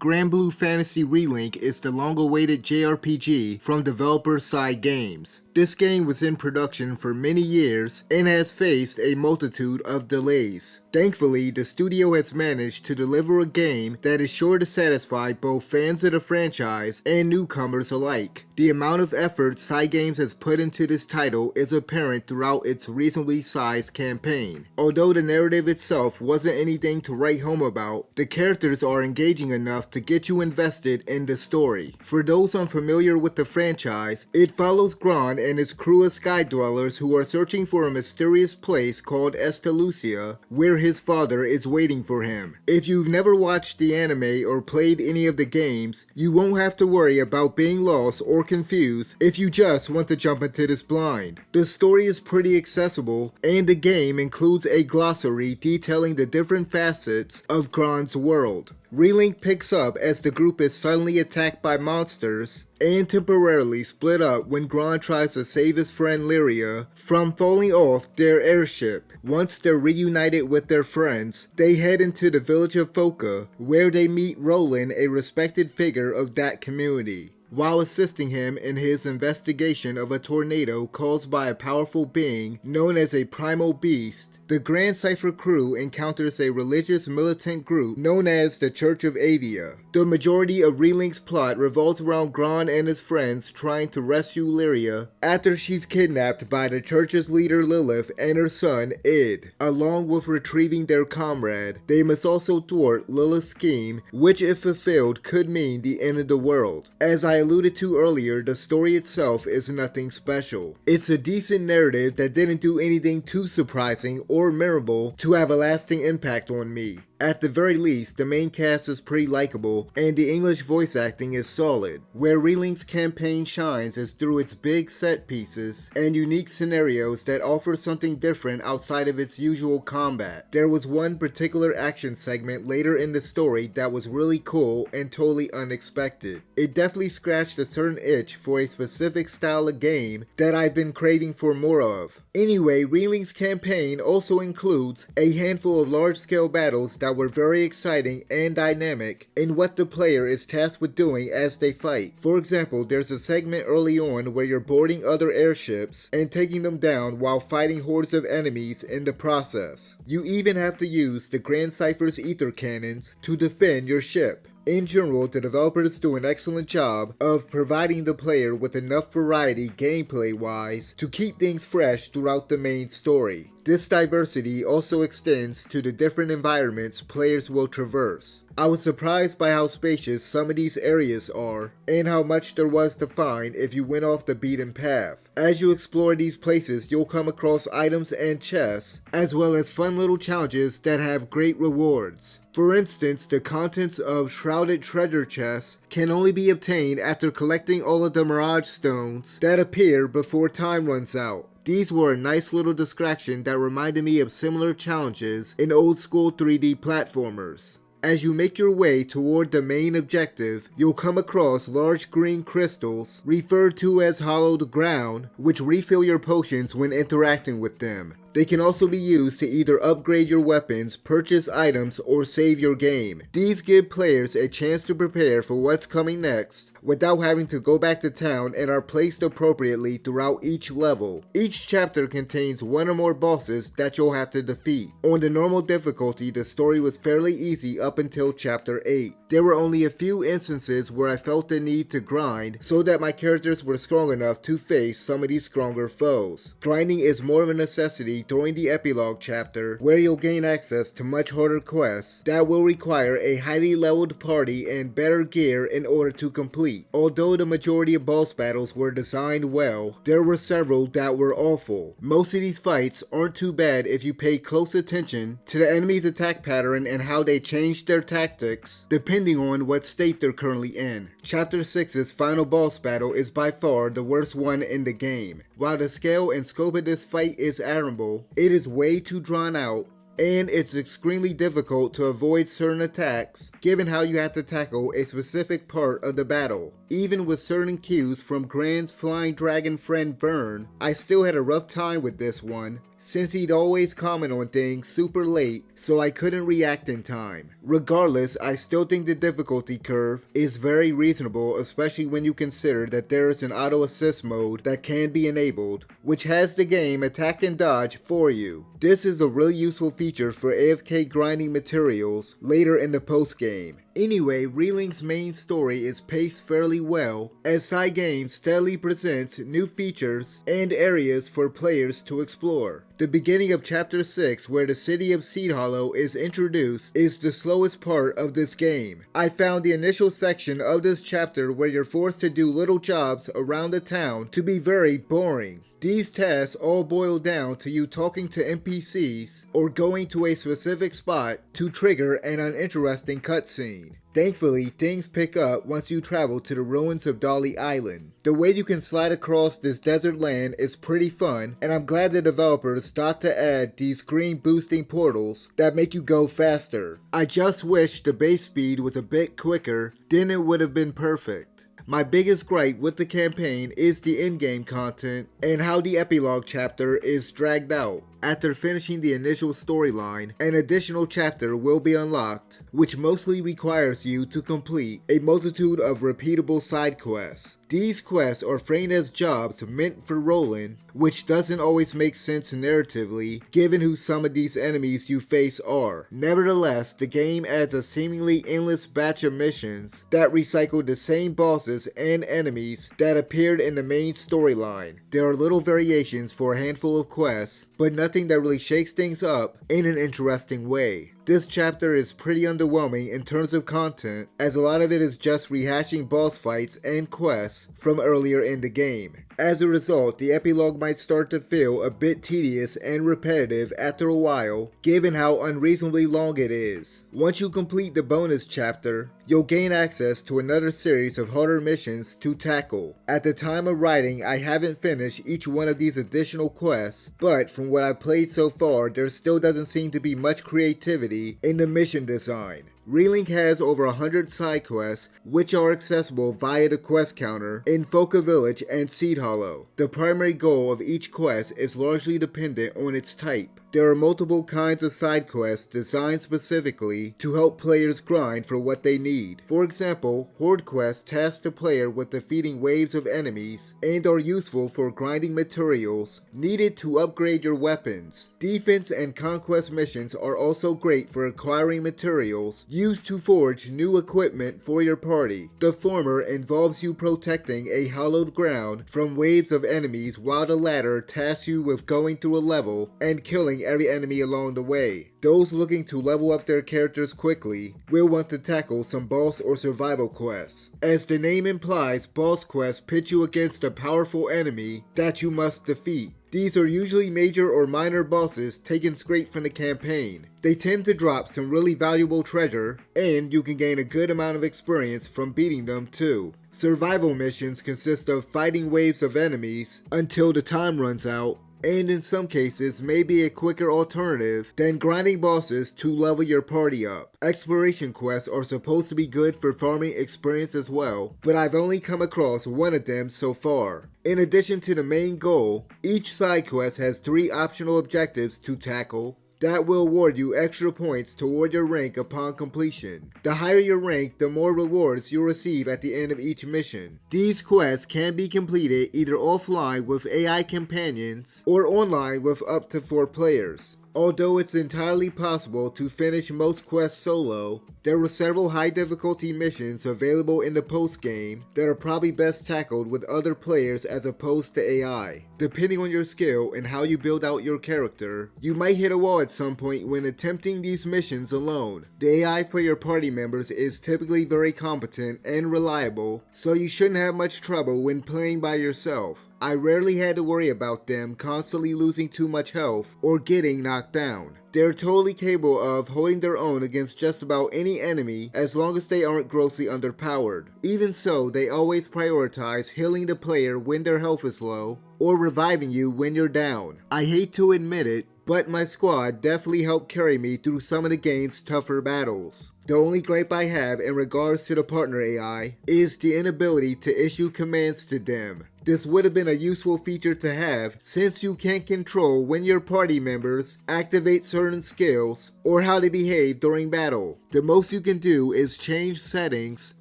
Granblue Fantasy Relink is the long-awaited JRPG from developer Sidequests. This game was in production for many years and has faced a multitude of delays. Thankfully, the studio has managed to deliver a game that is sure to satisfy both fans of the franchise and newcomers alike. The amount of effort Sidequests has put into this title is apparent throughout its reasonably sized campaign. Although the narrative itself wasn't anything to write home about, the characters are engaging enough to get you invested in the story. For those unfamiliar with the franchise, it follows Gran and his crew of sky dwellers who are searching for a mysterious place called Estalucia, where his father is waiting for him. If you've never watched the anime or played any of the games, you won't have to worry about being lost or confused if you just want to jump into this blind. The story is pretty accessible, and the game includes a glossary detailing the different facets of Gran's world. Relink picks up as the group is suddenly attacked by monsters and temporarily split up when Gran tries to save his friend Lyria from falling off their airship. Once they're reunited with their friends, they head into the village of Foka, where they meet Roland, a respected figure of that community. While assisting him in his investigation of a tornado caused by a powerful being known as a primal beast, the Grand Cypher crew encounters a religious militant group known as the Church of Avia. The majority of Relink's plot revolves around Gran and his friends trying to rescue Lyria after she's kidnapped by the church's leader Lilith and her son Id. Along with retrieving their comrade, they must also thwart Lilith's scheme, which if fulfilled could mean the end of the world. As I alluded to earlier, the story itself is nothing special. It's a decent narrative that didn't do anything too surprising or memorable to have a lasting impact on me. At the very least, the main cast is pretty likable, and the English voice acting is solid. Where Relink's campaign shines is through its big set pieces and unique scenarios that offer something different outside of its usual combat. There was one particular action segment later in the story that was really cool and totally unexpected. It definitely scratched a certain itch for a specific style of game that I've been craving for more of. Anyway, Relink's campaign also includes a handful of large-scale battles that were very exciting and dynamic in what the player is tasked with doing as they fight. For example, there's a segment early on where you're boarding other airships and taking them down while fighting hordes of enemies in the process. You even have to use the Grand Cypher's ether cannons to defend your ship. In general, the developers do an excellent job of providing the player with enough variety gameplay-wise to keep things fresh throughout the main story. This diversity also extends to the different environments players will traverse. I was surprised by how spacious some of these areas are, and how much there was to find if you went off the beaten path. As you explore these places, you'll come across items and chests, as well as fun little challenges that have great rewards. For instance, the contents of shrouded treasure chests can only be obtained after collecting all of the mirage stones that appear before time runs out. These were a nice little distraction that reminded me of similar challenges in old school 3D platformers. As you make your way toward the main objective, you'll come across large green crystals, referred to as hallowed ground, which refill your potions when interacting with them. They can also be used to either upgrade your weapons, purchase items, or save your game. These give players a chance to prepare for what's coming next without having to go back to town, and are placed appropriately throughout each level. Each chapter contains one or more bosses that you'll have to defeat. On the normal difficulty, the story was fairly easy up until chapter 8. There were only a few instances where I felt the need to grind so that my characters were strong enough to face some of these stronger foes. Grinding is more of a necessity during the epilogue chapter, where you'll gain access to much harder quests that will require a highly leveled party and better gear in order to complete. Although the majority of boss battles were designed well, there were several that were awful. Most of these fights aren't too bad if you pay close attention to the enemy's attack pattern and how they change their tactics depending on what state they're currently in. Chapter 6's final boss battle is by far the worst one in the game. While the scale and scope of this fight is admirable, it is way too drawn out, and it's extremely difficult to avoid certain attacks given how you have to tackle a specific part of the battle. Even with certain cues from Gran's flying dragon friend Vern, I still had a rough time with this one, since he'd always comment on things super late, so I couldn't react in time. Regardless, I still think the difficulty curve is very reasonable, especially when you consider that there is an auto assist mode that can be enabled, which has the game attack and dodge for you. This is a really useful feature for AFK grinding materials later in the post game. Anyway, Relink's main story is paced fairly well, as Cygames steadily presents new features and areas for players to explore. The beginning of Chapter 6, where the city of Seed Hollow is introduced, is the slowest part of this game. I found the initial section of this chapter where you're forced to do little jobs around the town to be very boring. These tasks all boil down to you talking to NPCs or going to a specific spot to trigger an uninteresting cutscene. Thankfully, things pick up once you travel to the ruins of Dolly Island. The way you can slide across this desert land is pretty fun, and I'm glad the developers thought to add these green boosting portals that make you go faster. I just wish the base speed was a bit quicker, then it would have been perfect. My biggest gripe with the campaign is the in-game content and how the epilogue chapter is dragged out. After finishing the initial storyline, an additional chapter will be unlocked, which mostly requires you to complete a multitude of repeatable side quests. These quests are framed as jobs meant for Roland, which doesn't always make sense narratively given who some of these enemies you face are. Nevertheless, the game adds a seemingly endless batch of missions that recycle the same bosses and enemies that appeared in the main storyline. There are little variations for a handful of quests, but nothing that really shakes things up in an interesting way. This chapter is pretty underwhelming in terms of content, as a lot of it is just rehashing boss fights and quests from earlier in the game. As a result, the epilogue might start to feel a bit tedious and repetitive after a while, given how unreasonably long it is. Once you complete the bonus chapter, you'll gain access to another series of harder missions to tackle. At the time of writing, I haven't finished each one of these additional quests, but from what I've played so far, there still doesn't seem to be much creativity in the mission design. Relink has over 100 side quests, which are accessible via the quest counter in Foca Village and Seed Hollow. The primary goal of each quest is largely dependent on its type. There are multiple kinds of side quests designed specifically to help players grind for what they need. For example, Horde quests task the player with defeating waves of enemies and are useful for grinding materials needed to upgrade your weapons. Defense and conquest missions are also great for acquiring materials used to forge new equipment for your party. The former involves you protecting a hallowed ground from waves of enemies, while the latter tasks you with going through a level and killing every enemy along the way. Those looking to level up their characters quickly will want to tackle some boss or survival quests. As the name implies, boss quests pit you against a powerful enemy that you must defeat. These are usually major or minor bosses taken straight from the campaign. They tend to drop some really valuable treasure, and you can gain a good amount of experience from beating them too. Survival missions consist of fighting waves of enemies until the time runs out, and in some cases may be a quicker alternative than grinding bosses to level your party up. Exploration quests are supposed to be good for farming experience as well, but I've only come across one of them so far. In addition to the main goal, each side quest has 3 optional objectives to tackle that will award you extra points toward your rank upon completion. The higher your rank, the more rewards you'll receive at the end of each mission. These quests can be completed either offline with AI companions or online with up to 4 players. Although it's entirely possible to finish most quests solo, there were several high difficulty missions available in the post game that are probably best tackled with other players as opposed to AI. Depending on your skill and how you build out your character, you might hit a wall at some point when attempting these missions alone. The AI for your party members is typically very competent and reliable, so you shouldn't have much trouble when playing by yourself. I rarely had to worry about them constantly losing too much health or getting knocked down. They're totally capable of holding their own against just about any enemy as long as they aren't grossly underpowered. Even so, they always prioritize healing the player when their health is low or reviving you when you're down. I hate to admit it, but my squad definitely helped carry me through some of the game's tougher battles. The only gripe I have in regards to the partner AI is the inability to issue commands to them. This would have been a useful feature to have since you can't control when your party members activate certain skills or how they behave during battle. The most you can do is change settings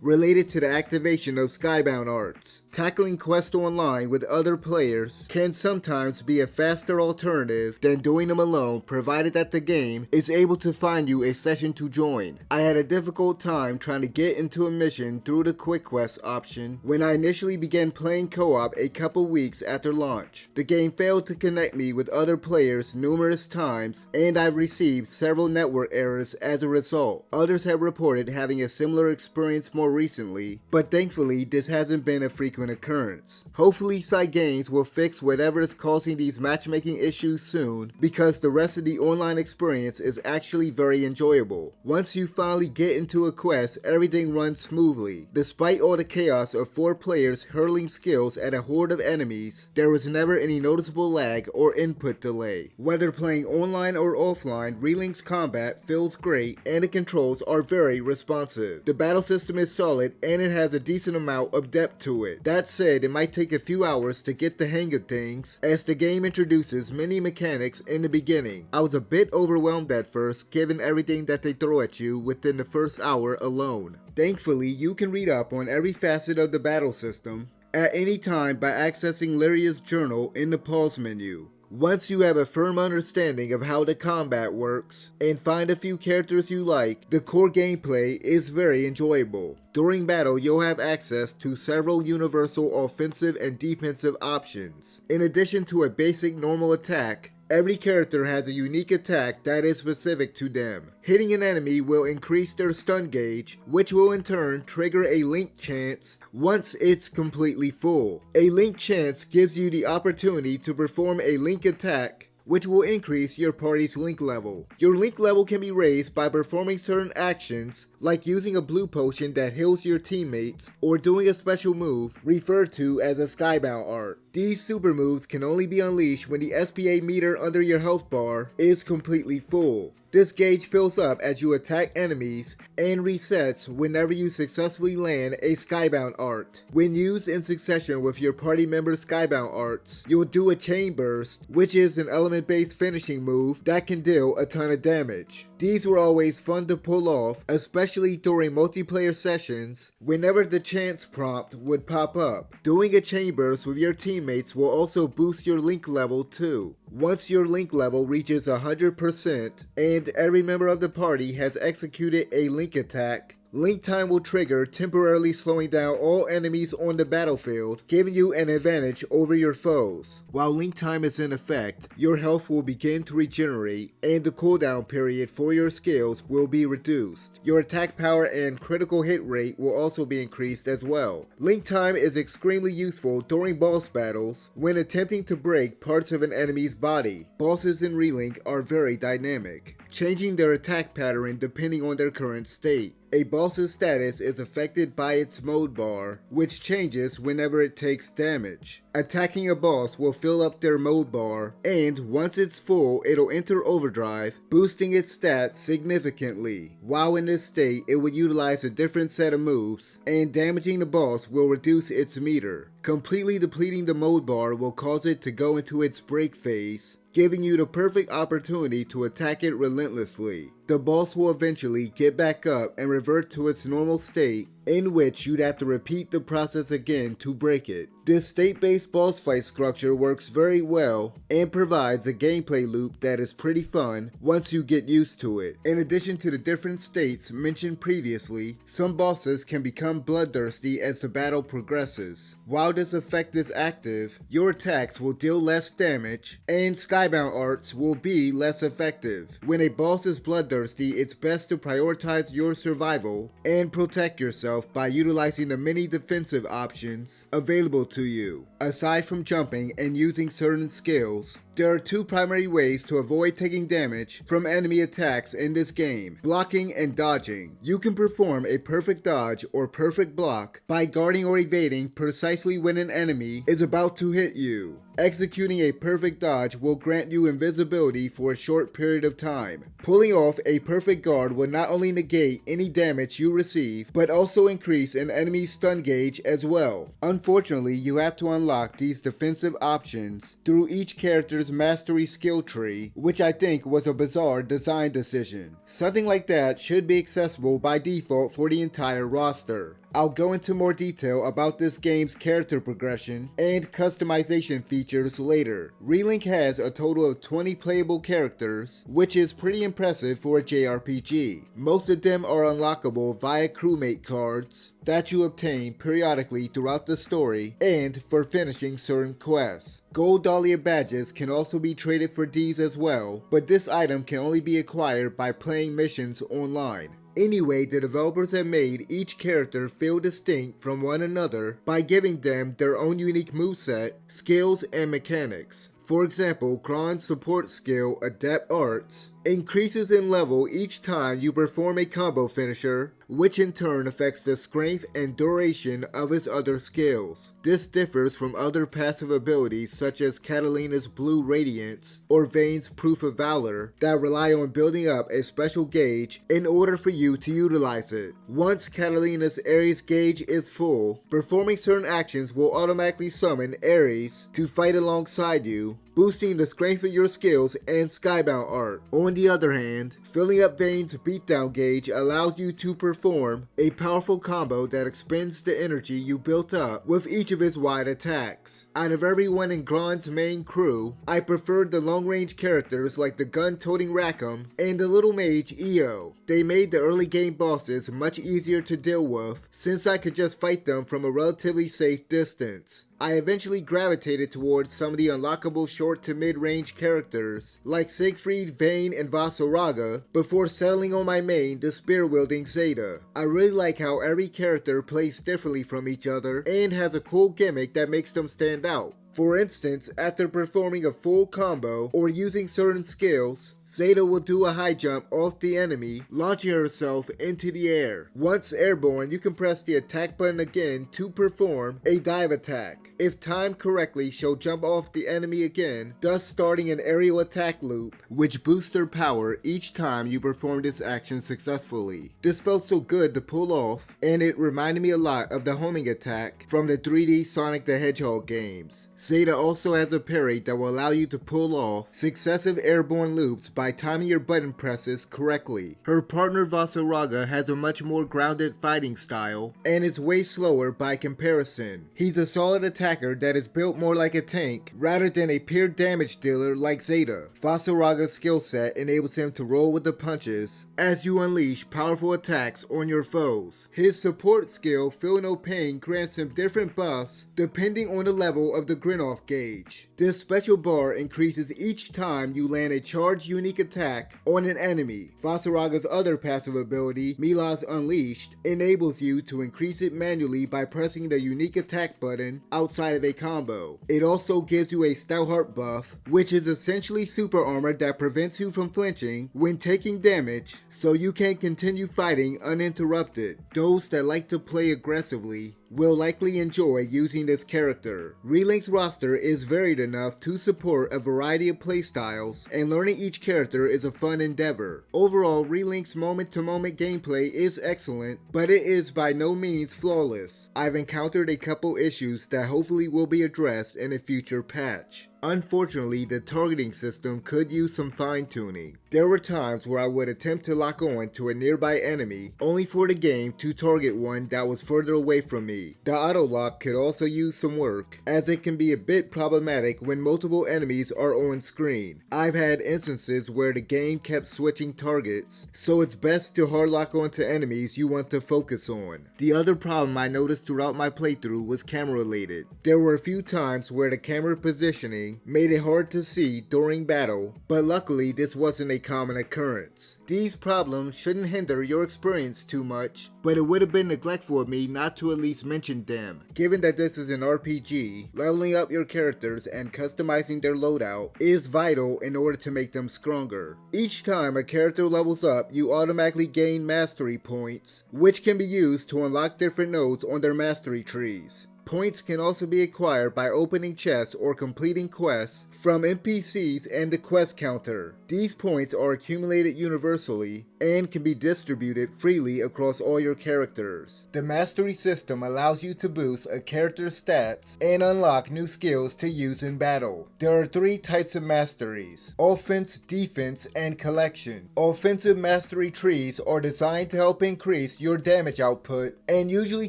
related to the activation of Skybound arts. Tackling quests online with other players can sometimes be a faster alternative than doing them alone, provided that the game is able to find you a session to join. I had a difficult time trying to get into a mission through the quick quest option when I initially began playing co-op a couple weeks after launch. The game failed to connect me with other players numerous times, and I've received several network errors as a result. Others have reported having a similar experience more recently, but thankfully this hasn't been a frequent occurrence. Hopefully Sidequests will fix whatever is causing these matchmaking issues soon, because the rest of the online experience is actually very enjoyable. Once you finally get into a quest, everything runs smoothly. Despite all the chaos of 4 players hurling skills at a horde of enemies, there was never any noticeable lag or input delay. Whether playing online or offline, Relink's combat feels great and the controls are very responsive. The battle system is solid and it has a decent amount of depth to it. That said, it might take a few hours to get the hang of things as the game introduces many mechanics in the beginning. I was a bit overwhelmed at first given everything that they throw at you within the first hour alone. Thankfully, you can read up on every facet of the battle system at any time by accessing Lyria's journal in the pause menu. Once you have a firm understanding of how the combat works and find a few characters you like, the core gameplay is very enjoyable. During battle, you'll have access to several universal offensive and defensive options. In addition to a basic normal attack, every character has a unique attack that is specific to them. Hitting an enemy will increase their stun gauge, which will in turn trigger a link chance once it's completely full. A link chance gives you the opportunity to perform a link attack, which will increase your party's link level. Your link level can be raised by performing certain actions, like using a blue potion that heals your teammates, or doing a special move referred to as a Skybound art. These super moves can only be unleashed when the SPA meter under your health bar is completely full. This gauge fills up as you attack enemies and resets whenever you successfully land a Skybound art. When used in succession with your party member's Skybound arts, you'll do a chain burst, which is an element-based finishing move that can deal a ton of damage. These were always fun to pull off, especially during multiplayer sessions whenever the chance prompt would pop up. Doing a chain burst with your teammates will also boost your link level too. Once your link level reaches 100% and every member of the party has executed a link attack, Link time will trigger, temporarily slowing down all enemies on the battlefield, giving you an advantage over your foes. While link time is in effect, your health will begin to regenerate, and the cooldown period for your skills will be reduced. Your attack power and critical hit rate will also be increased as well. Link time is extremely useful during boss battles when attempting to break parts of an enemy's body. Bosses in Relink are very dynamic, changing their attack pattern depending on their current state. A boss's status is affected by its mode bar, which changes whenever it takes damage. Attacking a boss will fill up their mode bar, and once it's full, it'll enter overdrive, boosting its stats significantly. While in this state, it will utilize a different set of moves, and damaging the boss will reduce its meter. Completely depleting the mode bar will cause it to go into its break phase, giving you the perfect opportunity to attack it relentlessly. The boss will eventually get back up and revert to its normal state, in which you'd have to repeat the process again to break it. This state-based boss fight structure works very well and provides a gameplay loop that is pretty fun once you get used to it. In addition to the different states mentioned previously, some bosses can become bloodthirsty as the battle progresses. While this effect is active, your attacks will deal less damage and Skybound arts will be less effective. When a boss is bloodthirsty, it's best to prioritize your survival and protect yourself by utilizing the many defensive options available to you. Aside from jumping and using certain skills, There are two primary ways to avoid taking damage from enemy attacks in this game: blocking and dodging. You can perform a perfect dodge or perfect block by guarding or evading precisely when an enemy is about to hit you. Executing a perfect dodge will grant you invisibility for a short period of time. Pulling off a perfect guard will not only negate any damage you receive, but also increase an enemy's stun gauge as well. Unfortunately, you have to unlock these defensive options through each character's mastery skill tree, which I think was a bizarre design decision. Something like that should be accessible by default for the entire roster. I'll go into more detail about this game's character progression and customization features later. Relink has a total of 20 playable characters, which is pretty impressive for a JRPG. Most of them are unlockable via crewmate cards that you obtain periodically throughout the story and for finishing certain quests. Gold Dahlia badges can also be traded for these as well, but this item can only be acquired by playing missions online. Anyway, the developers have made each character feel distinct from one another by giving them their own unique moveset, skills, and mechanics. For example, Kron's support skill, Adept Arts, increases in level each time you perform a combo finisher, which in turn affects the strength and duration of his other skills. This differs from other passive abilities such as Catalina's Blue Radiance or Vayne's Proof of Valor that rely on building up a special gauge in order for you to utilize it. Once Catalina's Ares gauge is full, performing certain actions will automatically summon Ares to fight alongside you, boosting the strength of your skills and Skybound art. On the other hand, filling up Vayne's beatdown gauge allows you to perform a powerful combo that expends the energy you built up with each of his wide attacks. Out of everyone in Gron's main crew, I preferred the long-range characters like the gun-toting Rackham and the little mage Io. They made the early game bosses much easier to deal with since I could just fight them from a relatively safe distance. I eventually gravitated towards some of the unlockable short to mid-range characters like Siegfried, Vayne, and Vasaraga before settling on my main, the spear-wielding Zeta. I really like how every character plays differently from each other and has a cool gimmick that makes them stand out. For instance, after performing a full combo or using certain skills, Zeta will do a high jump off the enemy, launching herself into the air. Once airborne, you can press the attack button again to perform a dive attack. If timed correctly, she'll jump off the enemy again, thus starting an aerial attack loop, which boosts her power each time you perform this action successfully. This felt so good to pull off, and it reminded me a lot of the homing attack from the 3D Sonic the Hedgehog games. Zeta also has a parry that will allow you to pull off successive airborne loops by timing your button presses correctly. Her partner Vasaraga has a much more grounded fighting style and is way slower by comparison. He's a solid attacker that is built more like a tank rather than a pure damage dealer like Zeta. Vasaraga's skill set enables him to roll with the punches as you unleash powerful attacks on your foes. His support skill, Feel No Pain, grants him different buffs depending on the level of the Grin-Off gauge. This special bar increases each time you land a charged unique attack on an enemy. Vasaraga's other passive ability, Mila's Unleashed, enables you to increase it manually by pressing the unique attack button outside of a combo. It also gives you a Stoutheart buff, which is essentially super armor that prevents you from flinching when taking damage, so you can continue fighting uninterrupted. Those that like to play aggressively will likely enjoy using this character. Relink's roster is varied enough to support a variety of playstyles, and learning each character is a fun endeavor. Overall, Relink's moment-to-moment gameplay is excellent, but it is by no means flawless. I've encountered a couple issues that hopefully will be addressed in a future patch. Unfortunately, the targeting system could use some fine-tuning. There were times where I would attempt to lock on to a nearby enemy, only for the game to target one that was further away from me. The auto-lock could also use some work, as it can be a bit problematic when multiple enemies are on screen. I've had instances where the game kept switching targets, so it's best to hard lock onto enemies you want to focus on. The other problem I noticed throughout my playthrough was camera related. There were a few times where the camera positioning made it hard to see during battle, but luckily this wasn't a common occurrence. These problems shouldn't hinder your experience too much, but it would have been neglectful of me not to at least mentioned them. Given that this is an RPG, leveling up your characters and customizing their loadout is vital in order to make them stronger. Each time a character levels up, you automatically gain mastery points, which can be used to unlock different nodes on their mastery trees. Points can also be acquired by opening chests or completing quests from NPCs and the quest counter. These points are accumulated universally and can be distributed freely across all your characters. The mastery system allows you to boost a character's stats and unlock new skills to use in battle. There are 3 types of masteries: offense, defense, and collection. Offensive mastery trees are designed to help increase your damage output and usually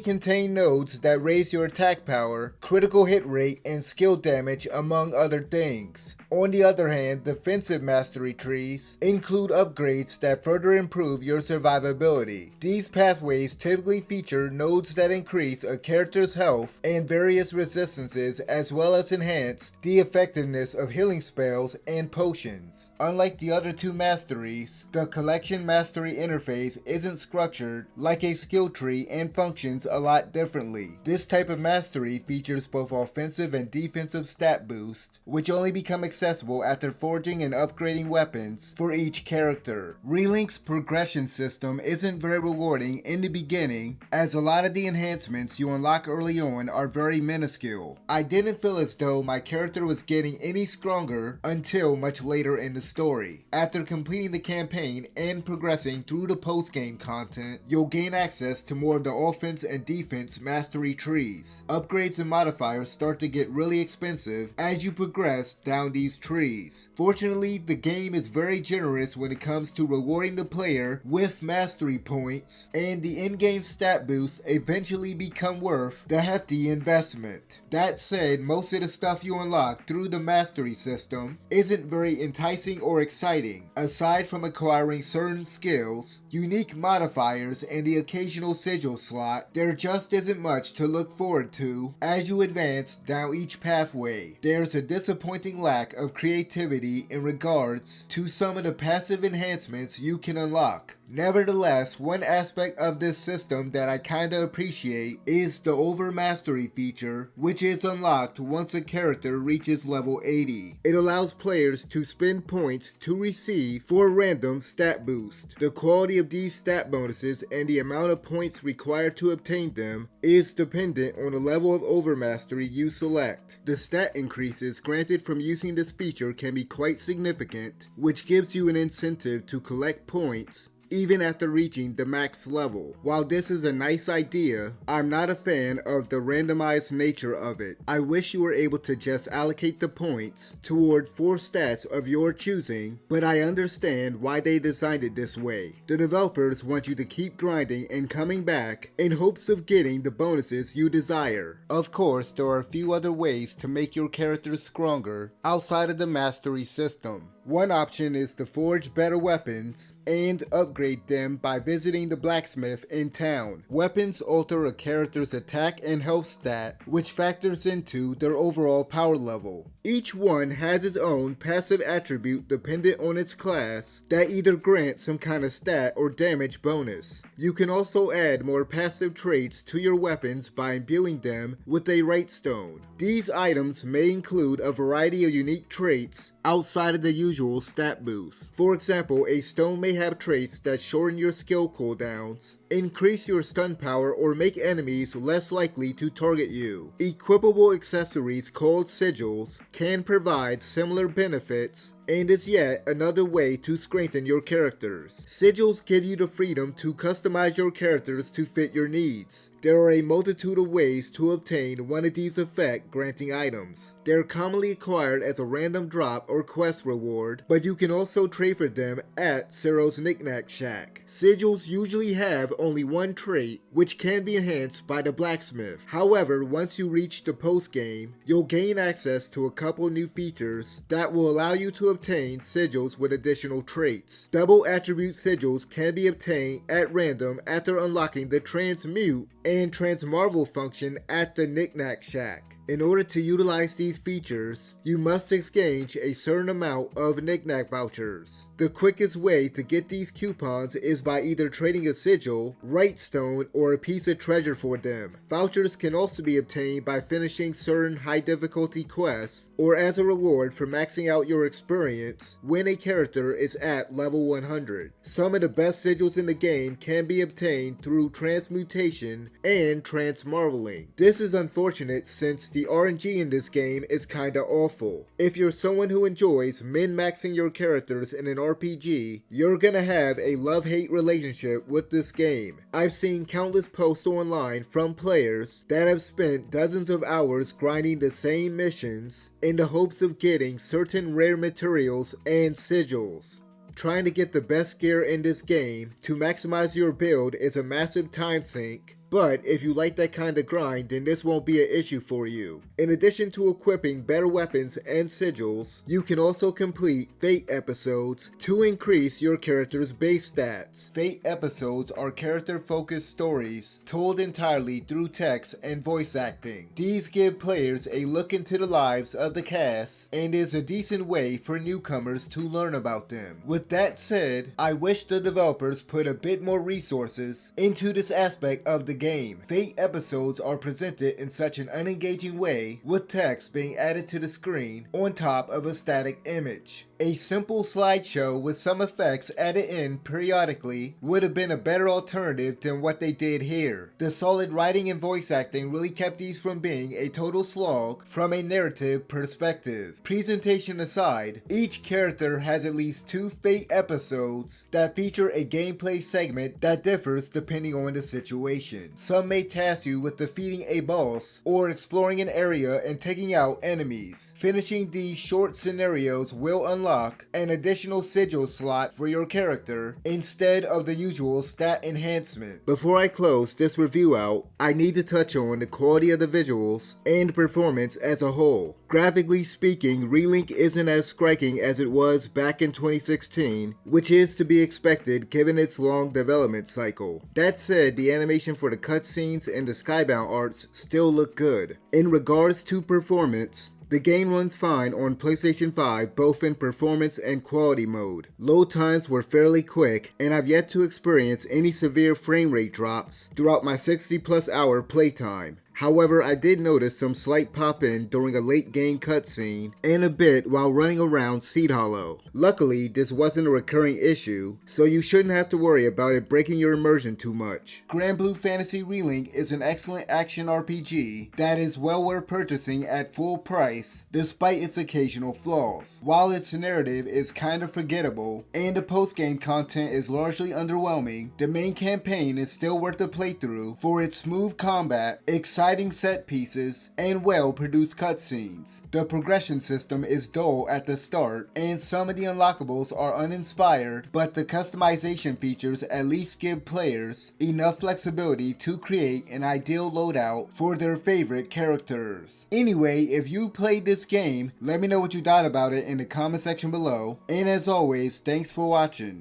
contain nodes that raise your attack power, critical hit rate, and skill damage, among other things. On the other hand, defensive mastery trees include upgrades that further improve your survivability. These pathways typically feature nodes that increase a character's health and various resistances, as well as enhance the effectiveness of healing spells and potions. Unlike the other 2 masteries, the collection mastery interface isn't structured like a skill tree and functions a lot differently. This type of mastery features both offensive and defensive stat boost, which only become accessible after forging and upgrading weapons for each character. Relink's progression system isn't very rewarding in the beginning, as a lot of the enhancements you unlock early on are very minuscule. I didn't feel as though my character was getting any stronger until much later in the story. After completing the campaign and progressing through the post-game content, you'll gain access to more of the offense and defense mastery trees. Upgrades and modifiers start to get really expensive as you progress down these trees. Fortunately, the game is very generous when it comes to rewarding the player with mastery points, and the in-game stat boosts eventually become worth the hefty investment. That said, most of the stuff you unlock through the mastery system isn't very enticing or exciting. Aside from acquiring certain skills, unique modifiers, and the occasional sigil slot, there just isn't much to look forward to as you advance down each pathway. There's a disappointing lack of creativity in regards to some of the passive enhancements you can unlock. Nevertheless, one aspect of this system that I kinda appreciate is the overmastery feature, which is unlocked once a character reaches level 80. It allows players to spend points to receive 4 random stat boosts. The quality of these stat bonuses and the amount of points required to obtain them is dependent on the level of overmastery you select. The stat increases granted from using this feature can be quite significant, which gives you an incentive to collect points even after reaching the max level. While this is a nice idea, I'm not a fan of the randomized nature of it. I wish you were able to just allocate the points toward 4 stats of your choosing, but I understand why they designed it this way. The developers want you to keep grinding and coming back in hopes of getting the bonuses you desire. Of course, there are a few other ways to make your characters stronger outside of the mastery system. One option is to forge better weapons and upgrade them by visiting the blacksmith in town. Weapons alter a character's attack and health stat, which factors into their overall power level. Each one has its own passive attribute dependent on its class that either grants some kind of stat or damage bonus. You can also add more passive traits to your weapons by imbuing them with a right stone. These items may include a variety of unique traits outside of the usual stat boost. For example, a stone may have traits that shorten your skill cooldowns, increase your stun power, or make enemies less likely to target you. Equipable accessories called sigils can provide similar benefits and is yet another way to strengthen your characters. Sigils give you the freedom to customize your characters to fit your needs. There are a multitude of ways to obtain one of these effect-granting items. They're commonly acquired as a random drop or quest reward, but you can also trade for them at Cyril's Knickknack Shack. Sigils usually have only one trait, which can be enhanced by the blacksmith. However, once you reach the post-game, you'll gain access to a couple new features that will allow you to obtain sigils with additional traits. Double attribute sigils can be obtained at random after unlocking the transmute and transmarvel function at the Knickknack Shack. In order to utilize these features, you must exchange a certain amount of knick-knack vouchers. The quickest way to get these coupons is by either trading a sigil, right stone, or a piece of treasure for them. Vouchers can also be obtained by finishing certain high difficulty quests, or as a reward for maxing out your experience when a character is at level 100. Some of the best sigils in the game can be obtained through transmutation and transmarveling. This is unfortunate since the RNG in this game is kinda awful. If you're someone who enjoys min-maxing your characters in an RPG, you're gonna have a love-hate relationship with this game. I've seen countless posts online from players that have spent dozens of hours grinding the same missions in the hopes of getting certain rare materials and sigils. Trying to get the best gear in this game to maximize your build is a massive time sink, but if you like that kind of grind, then this won't be an issue for you. In addition to equipping better weapons and sigils, you can also complete Fate episodes to increase your character's base stats. Fate episodes are character-focused stories told entirely through text and voice acting. These give players a look into the lives of the cast and is a decent way for newcomers to learn about them. With that said, I wish the developers put a bit more resources into this aspect of the game. Fate episodes are presented in such an unengaging way, with text being added to the screen on top of a static image. A simple slideshow with some effects added in periodically would have been a better alternative than what they did here. The solid writing and voice acting really kept these from being a total slog from a narrative perspective. Presentation aside, each character has at least 2 Fate episodes that feature a gameplay segment that differs depending on the situation. Some may task you with defeating a boss or exploring an area and taking out enemies. Finishing these short scenarios will unlock an additional sigil slot for your character instead of the usual stat enhancement. Before I close this review out, I need to touch on the quality of the visuals and performance as a whole. Graphically speaking, Relink isn't as striking as it was back in 2016, which is to be expected given its long development cycle. That said, the animation for the cutscenes and the skybound arts still look good. In regards to performance, the game runs fine on PlayStation 5 both in performance and quality mode. Load times were fairly quick, and I've yet to experience any severe frame rate drops throughout my 60+ hour playtime. However, I did notice some slight pop-in during a late game cutscene and a bit while running around Seed Hollow. Luckily, this wasn't a recurring issue, so you shouldn't have to worry about it breaking your immersion too much. Granblue Fantasy Relink is an excellent action RPG that is well worth purchasing at full price despite its occasional flaws. While its narrative is kinda forgettable and the post-game content is largely underwhelming, the main campaign is still worth the playthrough for its smooth combat, exciting set pieces, and well-produced cutscenes. The progression system is dull at the start, and some of the unlockables are uninspired, but the customization features at least give players enough flexibility to create an ideal loadout for their favorite characters. Anyway, if you played this game, let me know what you thought about it in the comment section below, and as always, thanks for watching.